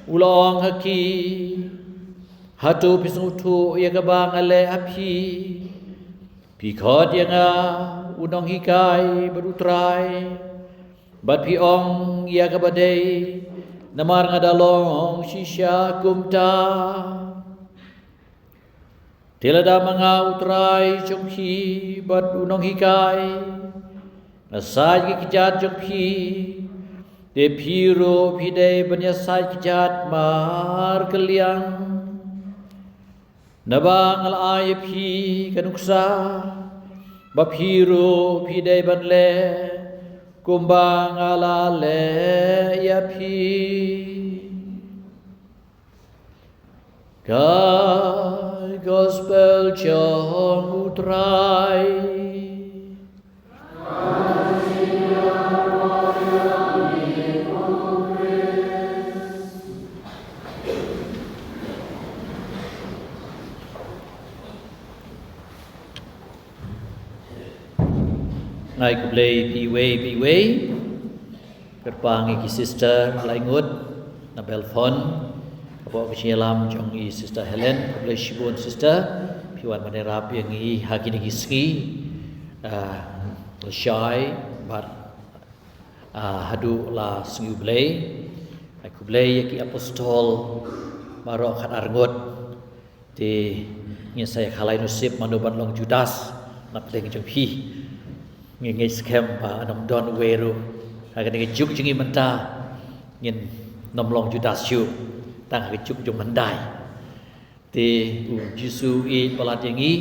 ulong haki hatu pisutu ya kabang ale api pikot yang unong hikai berutrai bat piong ya kabadai namar ngadalong shisha kumta tilada manga utrai jonghi bat unong hikai nasai ki kijat jonghi de piro pide banyasai kijat mar keliang nabang al aypi kanuksa bapiro pide banle kumbang ala le yapi kai gospel chong utrai ngai kublai piwe kerpangi ki sister laingut na belfon apo kisialam jong i sister Helen kublai shibun sister piwan manerap yang i hakini kiski shy but hadu la singu blai ai kublai ki apostol maro khat arngot ti ngi saya khalai nusip manuban long Judas nak leng jong pi ngi scam pa anom don weru akan ngi juk jingi menta ngin nomlong Judas chu tang ke juk jong mandai ti Jisu i balat yangi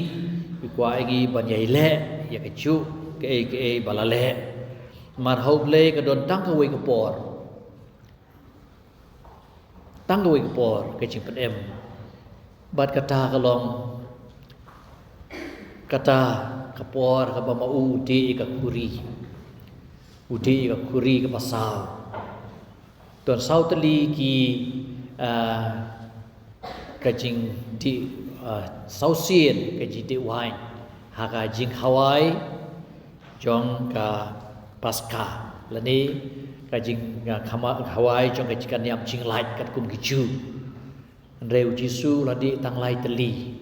kwa ngi banyai le ya ke chu ke balale mar hoble ke don tang ke we ke por tang ke we ke por ke jing pen em bat kata kalong kata kapor ka bama udi ka kuri ka pasau ton sau tali ki ka jing di sau sien ka ji di wine ha ka jing hawai jong ka paska lani ka jing khama hawai jong ka jikan yam jing light kat kum ki chu reu Jisu ladi tang lai tali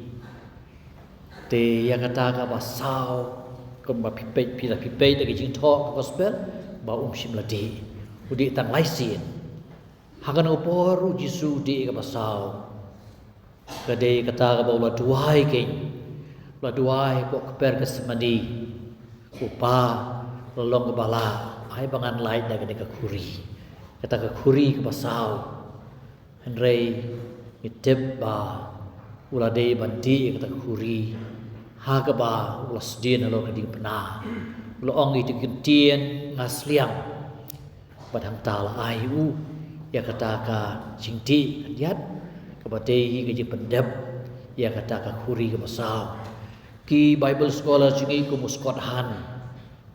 te ya kata ka basau kom ba pipei de jing talk gospel ba shim ladi udi tang lai sin hakan upor Jisu di ka basau kade kata ka ba la duai ke la duai ko keper ke semadi upa lolong ke bala ai bangan lai da ke kuri kata ke kuri ke basau henrei itep ba ulade bandi kata kuri haga ba ulas din alo kading pena lo ong itu gentien ngasliang badang tala ayu ya kata ka jingti kandiat kabate ke pendep ya kata ka kuri ke masau ki bible scholar jingi ko muskot han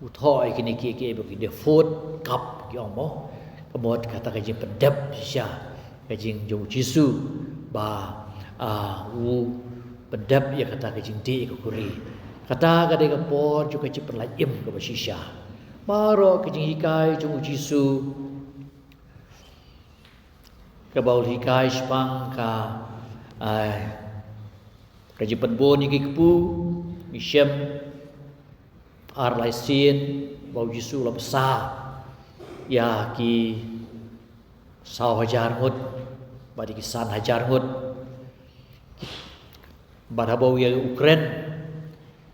uthoi kini ki bagi de food cup ki omo kemot kata ka jing pendep sya ka jing jong Jisu ba pendap ya kata ke jingti ke kuri kata ke de por juga ci perlaim ke basisha maro ke jing hikai jong Jisu ke baul hikai spang ka ke jipen bon iki kepu misem ar laisin bau Jisu la besar ya ki sau hajar ngut badi kisan hajar ngut badabau ya Ukraine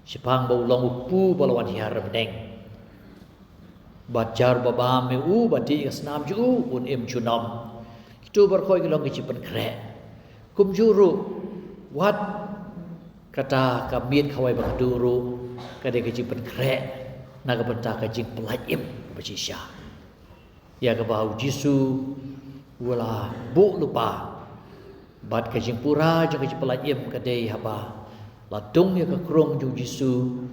sipang bau long upu balawan hiar bedeng bajar baba meu badi asnam ju un im chunam itu berkoi long kipen kre kum juru wat kata kamit khawai bakaduru kade kipen kre naga benta kajing pelaim becisha ya ke bau Jisu wala bu lupa bat kajing pura jang kajing pelaim kadai haba ladung ya ke krong jung Jisu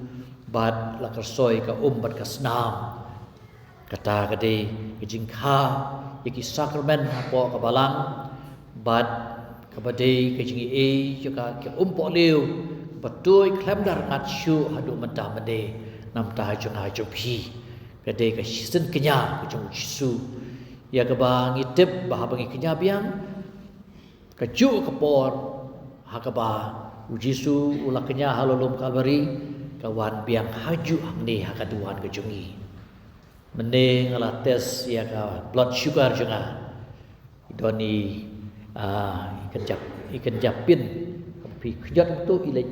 bat la kersoi ka bat kasnam kata kadai kajing kha yaki sakramen apo ka balang bat kabadai kajing juga ke po leu batoi klemdar ngat shu hadu mentah mende nam ta jung ha jopi kadai ka sisen kenya jung Jisu ya ke bang itip bah bangi kenya biang Kaju kepor hakaba ujisu ulaknya halolom kalbari kawan biang haju angni hakaduan kejungi. Mending ala tes ya ka blood sugar juga. Idoni ikan japin pi kejat tu ilai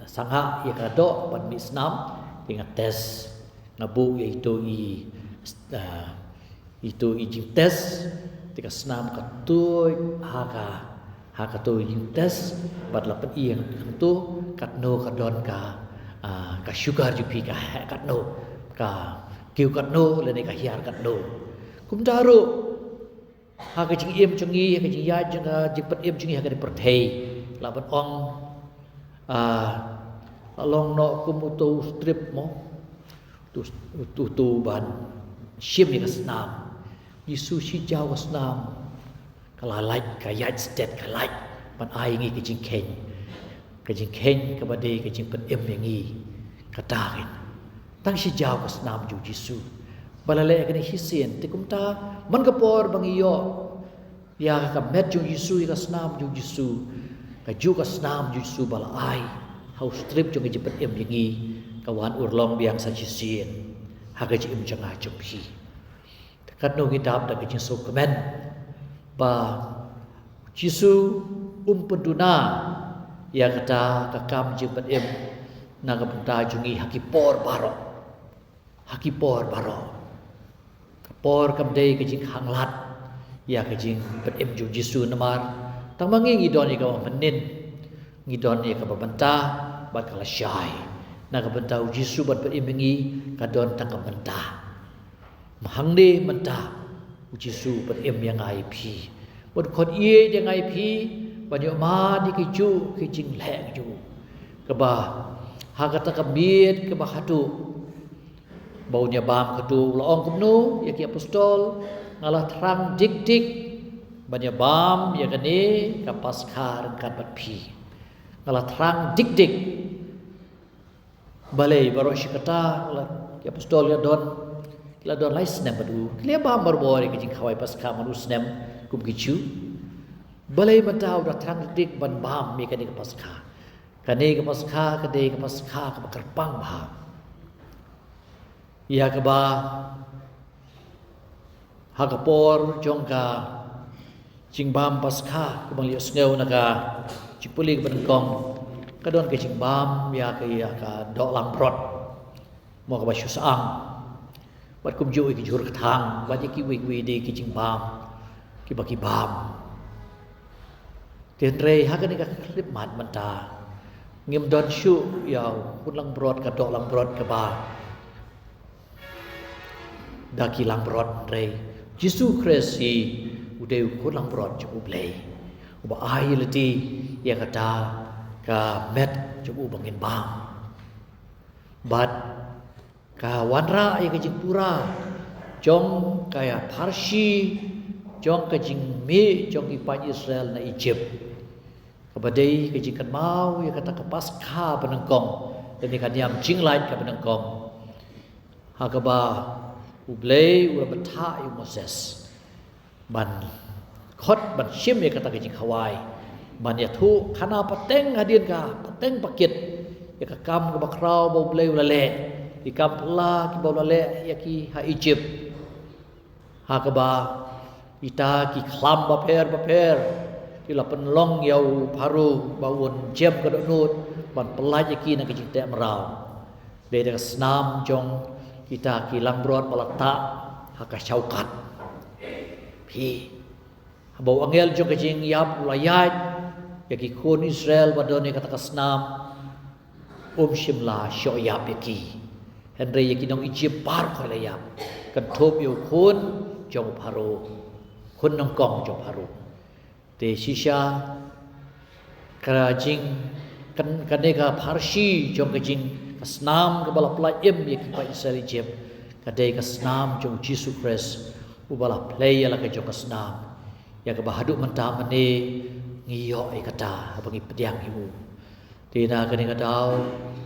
sangha ya ka do pan misnam dengan tes ngabu iaitu itu ijing tes tika senam katui haka tu ijing tes badla pen iang tu katno kadon ka sugar jupi ka katno ka kiu katno lene ka hiar katno kum daru haka jing im chungi haka jing ya jing jing pet im chungi haka di perthei laban ong along no kum tu strip mo tu ban shim ni senam Yesus si jawa senam kalalai kayat stet kalai pan ai ngi ke jing ken ke badai ke jing pen em ngi katarin tang si jawa senam ju Yesus balale ke ni hisien tikum ta man kapor bang iyo ya ka met ju Yesus ka senam ju Yesus ka ju ka senam ju Yesus balai hau strip ju ke jing pen em ngi kawan urlong biang sa hisien haga jim janga jumpi katno kitab da kecing so komen ba Jisu peduna ya kata kakam jibat em naga penta jungi hakipor baro por kamdei kecing hanglat ya kecing bet em ju Jisu namar tang mangi ngidon ni ka menin ngidon ni ka benta ba kala syai naga penta Jisu bat bet em ngi kadon tang benta mahangde menta Jisu pen em yang ai pi bot khot ye yang ai pi banyo ma di ki ju ki jing le ju ka ba ha kata ka miet ka ba hatu baunya bam katu laong kumnu ya ki apostol ngalah terang dik dik banyo bam ya kane ka paskar kan bat pi ngalah terang dik dik balai baro shikata ngalah ki apostol ya don la don lai snem badu klia bam barbore ke jing khawai pas ka manu snem kum gichu balai matau da thang dik ban bam me kane ka pas ka kane ka pas ka kade ka pas ka ka kerpang ba ya ka ba ha ka por jong ka jing bam pas ka ka bang liu sneu na ka chipuli ban kong ka don ke jing bam ya ka do lang brot mo ka ba shu saang Wat kum jo ki jur thang wat ki wi de ki jing bam ki ba ki bam ten re ha ka ni ka klip mat man ta ngim don shu yaw kun lang brot ka do lang brot ka ba da ki lang brot re Jisu Kristi ude kun lang brot ju blei ba ai lati ya ka ta ka met ju bangin bam but ka wanra ya kejing pura jong kaya Parsi jong kejing me jong ipan Israel na Egypt kabadai kejing kan mau ya kata ke Paskah penengkong dan ikan yam jing lain ka penengkong hakaba ublei ula beta yu Moses ban khot ban shim ya kata kejing Hawai ban ya thu kana pateng hadin ka pateng pakit ya ka kam ka bakrau ba ublei ula le di kampla ki bolale ya ki ha Egypt ha ka ba ita ki khlam ba per ki la penlong yau paru bawon jem ka nut ban pelaj ki na ki te merau de de snam jong kita ki langbrot palata ha ka chaukat pi bau angel jong ka jing yap ulayat ya ki kon Israel badone kata ka snam shimla shoyap ya ki Henry yaki nong Egypt par ko layam kan thop yo khun jong pharo khun nong kong jong pharo te shisha karajing kan kanega Parsi jong kajing kasnam ka bala plai em yaki pa Israel Egypt kadai kasnam jong Jisu Christ ubala play ala ka jong kasnam ya ka bahaduk mentam ne ngiyo ai kata abangi pediang ibu tina kani kadau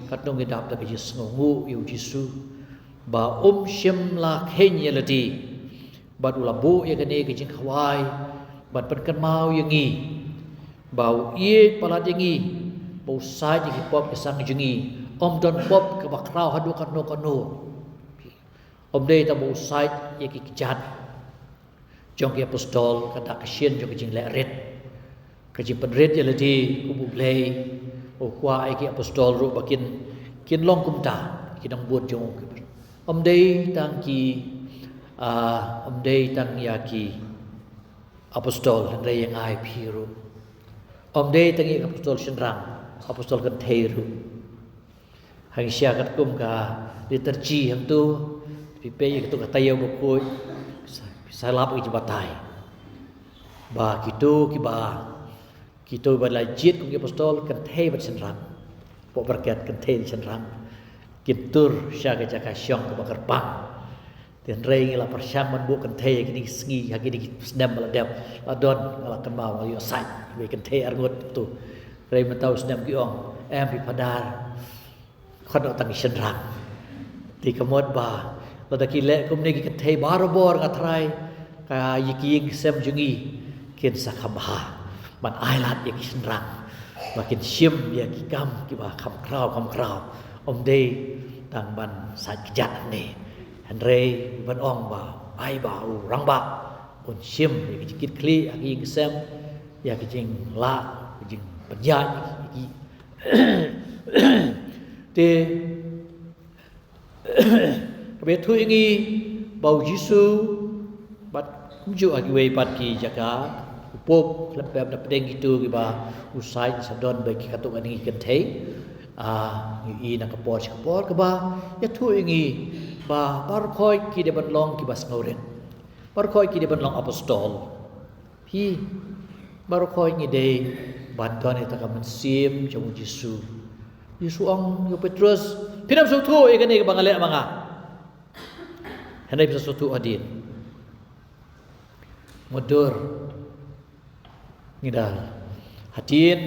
katong idap ta kejis ngu yu Jisu ba shim la khenya lati bad ula bu ya kani kejing khawai bad pen kan mau yangi bau ie pala dingi bau sai di pop ke sang jengi om don pop ke bakrau hadu kano om dei ta bau sai ye ki kijat jong ke apostol kata kesien jong ke jing le ret ke jing penret ye ledi kubu blei o kwa ai ki apostol ru bakin kin long kum ta ki dang buat jong om dei tang ki om dei tang ya ki apostol han rei yang ai phiru om dei tang ki apostol shenrang apostol kan theiru hang sia kat kum ka liturgi ham tu pi pe tu ka tayo bukoi salap i batai ba kitu ki ba kitu ba la jit kum ki apostol kan thei bat shenrang po berkat kan thei shenrang kitur sia ka jaka syong ka bakar pang dan rei ngila persyam man bu kan thei ki sngi ha ki sedam bala dep adon ngala kan mau yo sai we kan thei argot tu rei man tau sedam ki ong em pi padar khod tang shenrang ti kamot ba la da ki le kum ne ki kan thei barobor ka thrai ka yiki sem jungi kin sakhamha man ai lat yek shenrang makin sim ya ki kam ki ba kham krau om dei tang ban sa kijat ni han rei ban ong ba ai ba u rang ba un sim ya ki kit kli aki sem ya ki jing la ki jing panya ki te be thu ngi bau Yesu bat ju aki we pat ki jaga pop lepem da pedeng gitu ki ba usai sadon ba ki katuk ani kan thei i na kapor ka ba ya thu ngi ba bar khoi ki de ban long ki bas ngoren bar khoi ki de ban long apostol pi bar khoi ngi de ban ton eta ka man sim jong Yesu ong yo Petrus pinam so thu e kan e bangale manga hanai bisa suatu adin mudur ngidal hadin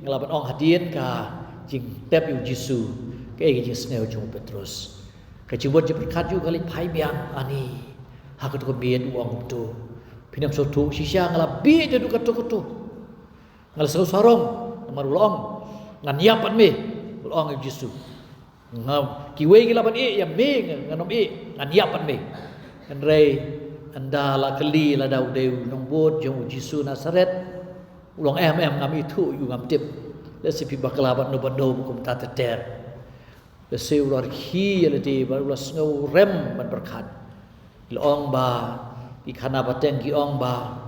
ngelaban ong hadin ka jing tep yu Yesu ke e jing sneo jong Petrus ka jibot je berkat yu kali pai biang ani hakut ko bien uang tu pinam so tu sisya ngala bi de du katu ngal so sarong nomor long ngan yapan me ong yu Yesu ngam kiwe ngelaban e ya me nganom e ngan yapan me kan rei anda la kali la dau deu nong bot jong Yesu Nazaret ulong em ngam itu yu ngam tip le sipi bakalabat no bado kum ta ter le se ular hi le di ba ular sngo rem ban berkat le ong ba ikana bateng ki ong ba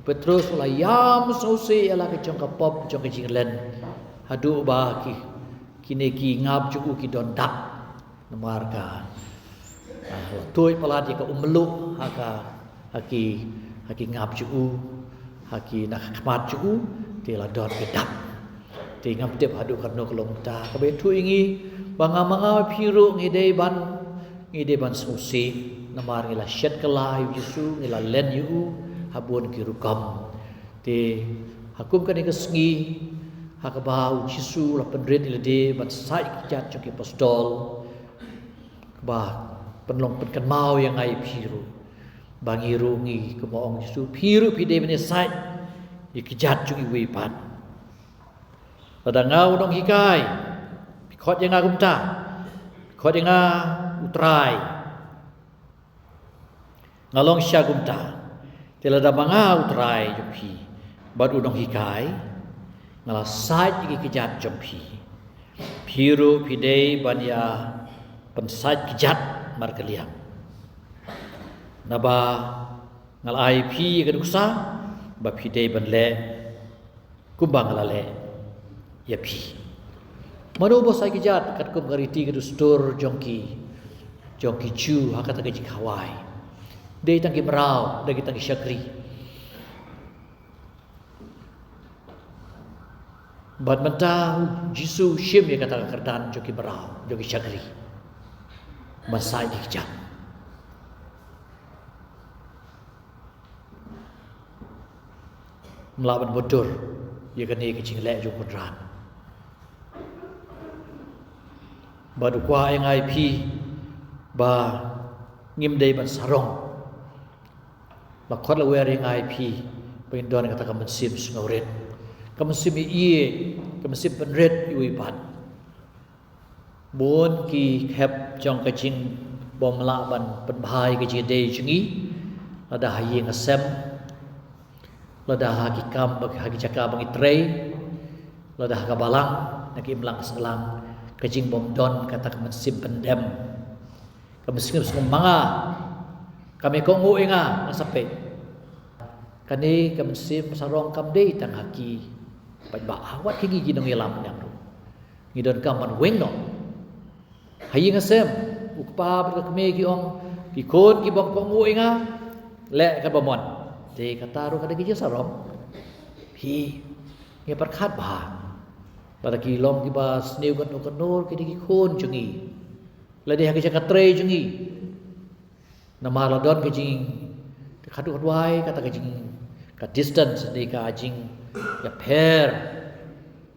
Petrus ula yam so se ala ke jong ka pop jong ke jinglen hadu ba ki kini ki ngap cu ki don dak namar ka toy palat ka umlu haki ngap cu haki nak khmat cu ti la don ke dak ti ngam tep hadu karno kolong ta ka be thu ingi banga phiru ngi de ban susi namar ngila shet kala Yesu ngila len yu habun ki rukam ti hakum kan ke sngi hakabau Yesu la pendret ilade ban sai kijat jong ki apostol ba penlong penkan mau yang ai phiru bangi rungi ke moong Yesu phiru pide bene sai ikijat jong i wepan pada ngau dong hikai khot yang agum ta khot yang utrai ngalong syagum ta telada manga utrai jopi badu dong hikai ngala sai iki kijat jompi phiru pide banya pensai kijat markaliang naba ngal ai phi kaduksa ba pide banle kumbang lale ya phi mano bo sai kijat kat kum gariti kadustur jongki chu hakata ke jikawai dei tangki merau dei tangki syakri bad menta Yesu shim ya kata kerdan jongki merau jongki syakri masai dijam melawan bodur ya kene ke jingle jo kodran badu kwa yang IP ba ngim dei ban sarong ba khot la wer yang IP pin don kata kam sim ngauret Kamusim ie kamusim penret iwi pan bon ki khep jong ka jing bom la ban pen bhai ka ji de jingi lada hayi ngasem lada ha ki kam bag ha ki jaka bang itrei lada ha ka balang nak imlang selang ka jing bom don kata kamusim pendem kamusim manga kami ko ngu inga nasape kani kamusim sarong kam de tang haki pai ba awat ki gi nong ilam yang ru ngidon kam man weng no hayi ngasem ukpa ber kame ki ong ki kon ki bom ko ngu inga le ka bomon te kata ru kada gi sarong hi nge par khat ba pada ki long ki ba sneu kan no kanor ki gi kon jungi le de ha ki ka tre jungi nama ladon ke jing khadu khadwai kata ke jing ka distance ni ka jing ya pair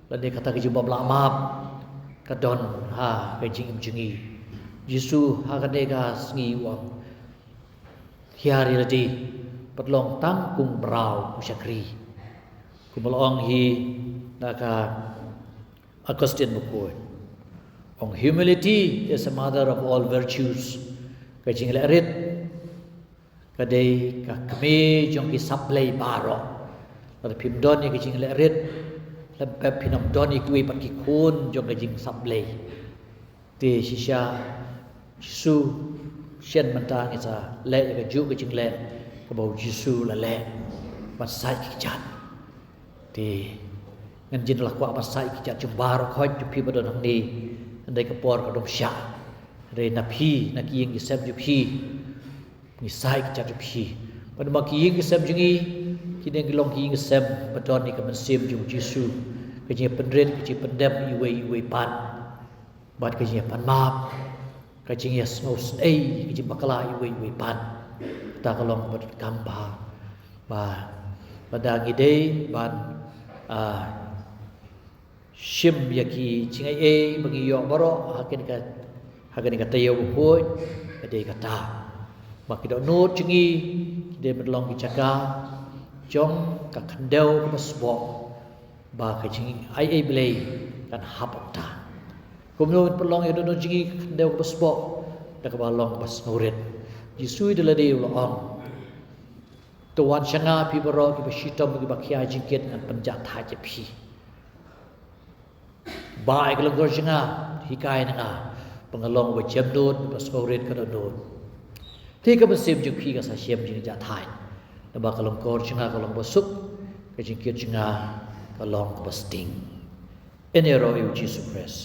lan kata ke jing bom lamap ka don ha ke jing jungi Yesu ha ka de ka sngi wang hiari ladi patlong tang kung brau usyakri kumolong hi naka Augustine bukoy on humility is a mother of all virtues ka jing le rit kadai ka kami jong ki saplay baro pada pim don ni kijing le rit lam pe pinam don ni kui pat ki kun jong ka jing saplay ti shisha Yesu shen manta ni sa le ka ju ka jing le ka bau Yesu la le pat sai ki chat ti ngan jin la kwa pat sai ki chat jong baro khoi ju pi badon hang ni andai ka por ka dom sha re na phi na ki yeng ki sep ju phi ni sai ki chat phi pada ma ki yeng ki sep jingi ki deng ki long ki yeng sep padon ni ka man sim ju Yesu ka je pendret ki je pendem i wei pan bat ka je pan map ka je yes no snei ki je bakala i wei pan ta ka long bat kam ba pada ngi dei ban shim yaki chingai e bagi yo baro hakin ka tayo bukoy ade kata makido not chingi de medlong ki chaka jong ka khandeu ka basbo ba ka chingi ai blei kan hapta kumno pelong yo no chingi khandeu ka basbo da ka balong bas nguret Yesu de la de lo on tuan shanga pi baro ki basitom ki bakhya jingket an panja tha je phi bai ka longor shanga hikai na pengalong wa chem dot bas nguret ka dot thi ka basim ju phi ka sa shem jing ja thai na ba ka longor shanga ka long basuk ka jingket shanga ka long basting enero Jesus Christ